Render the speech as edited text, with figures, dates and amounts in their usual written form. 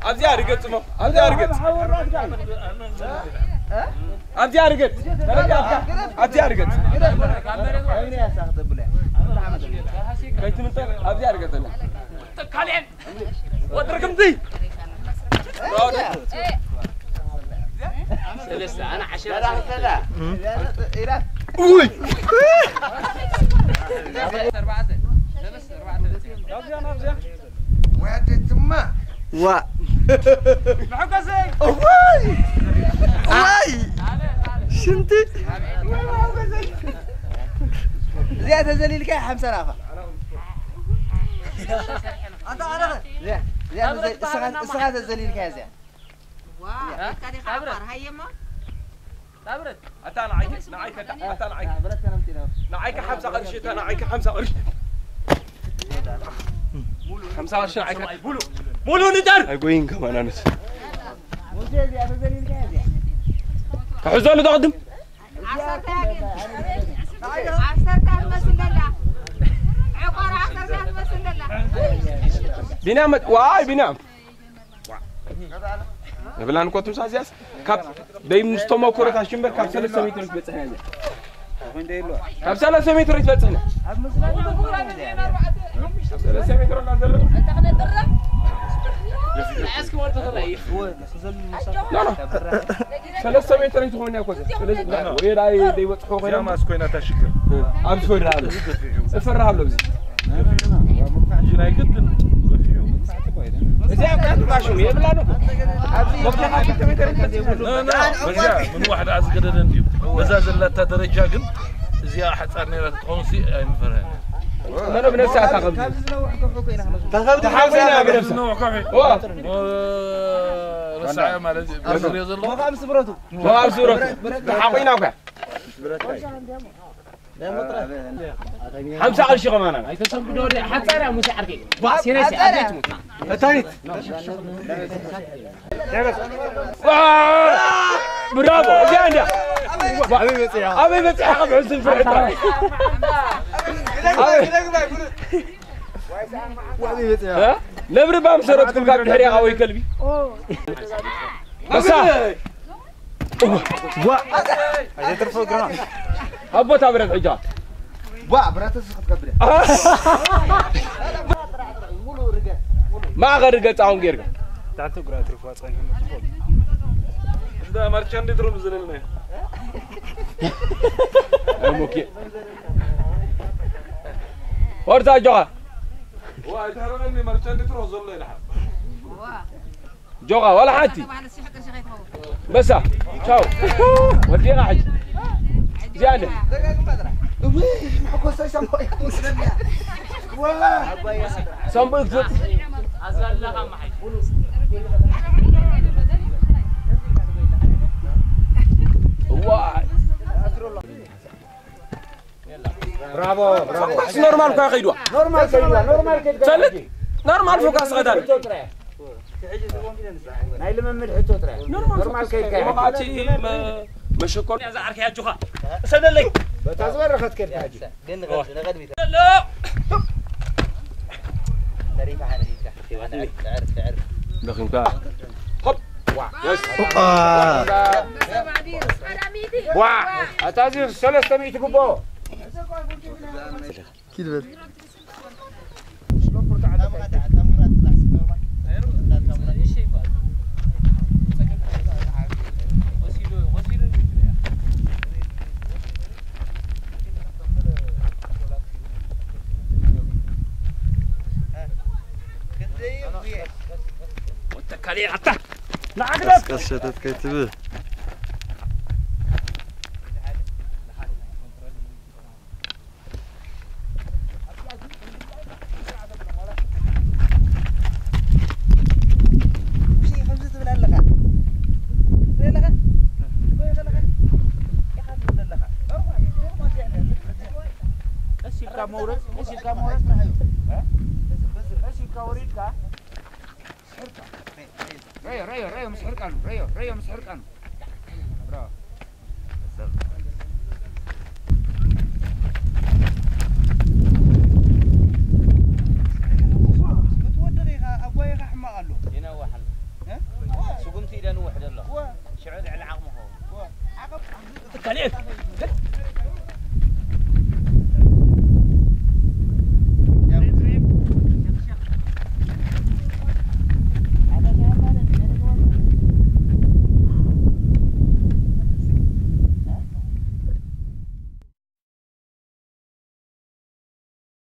أبدي أرجع تمام أبدي أرجع أبدي أرجع أبدي أرجع أبدي أرجع كالين وتركم ذي لسه أنا عشرة أوي أربعة واحد ثم وا معكسي أوي شنتي زيادة زليل كاي 5 نافع أنت عارف زيادة سخات الزليل كاي زين واه كاري خبر هاي ما تابرت أتانا عيك نعيك أتانا عيك نعيك 5 قرش أتانا عيك 5 قرش 5 قرش نعيك مولو ندر أقوين كمان أنا كحزون تقدم بنام واي بنام نبلان كوتم سازياس كاب داي مستوما كورة هاشمبر كاب 3 متر بتصحنا كاب 3 متر بتصحنا 3 متر نازل انت خليت درة العسك ورد ضعيف لا لا 3 متر تكون يا كوتم لا وين راي دي وصحو غير ما سكوينا تشكر ابس فرها له فرها له بزي جناي قد زي كانت ماشو يبلانو لا من واحد عز قدد نديو بزاز لا تدرجا قد زي حصار نيره تقونسي اي مفرهن انا بنفسي اتاخذ تحاولنا بنفسي رسعه مالتي ما خمس براتو تحاولنا وكا 5 قرش كمان اي تسبدوا حصار يا موسى عركي سيريس اديت موت تاني برافو زين ابي بس حق حسن فرحه نبر بام سرتكم كاب دحري قوي كلبي بس وا هذا ترفو جرام ابو تابرت حجات وا برات سخت كبره ما غرقت عون غيرك تعالوا قرا ترفو صاين ده مرشان دي ترون زلنا اوكي ورتا جوغا واي تهرني مرشان دي ترون زلنا جوغا ولا حاتي بس تشاو ودينا حج زياده حكو سايسام والله سامبل أزلها معي واي برافو برافو نورمال كا خيدوا نورمال كيدوا سلك نورمال فوكاس غدان ناي لممد حتو ترى نورمال كيد وقعتي مشكون يا زعرك يا جوخا سدلي بتازور رخت كيد حاجه نغد لا تعرف تعرف دخن كا هوب يس وا اتازير 300 كوبو كده وتكالي حتى نعقدك قصتك كتبه مورد اسيل كا مورد ها اسيل كا وريد كا ريو مسحر كانو ريو مسحر كانو برافو أبوي رحمة الله. هنا واحد. ها؟ سقمتي إلى نوح الله. شعر على عقمه. تكاليف.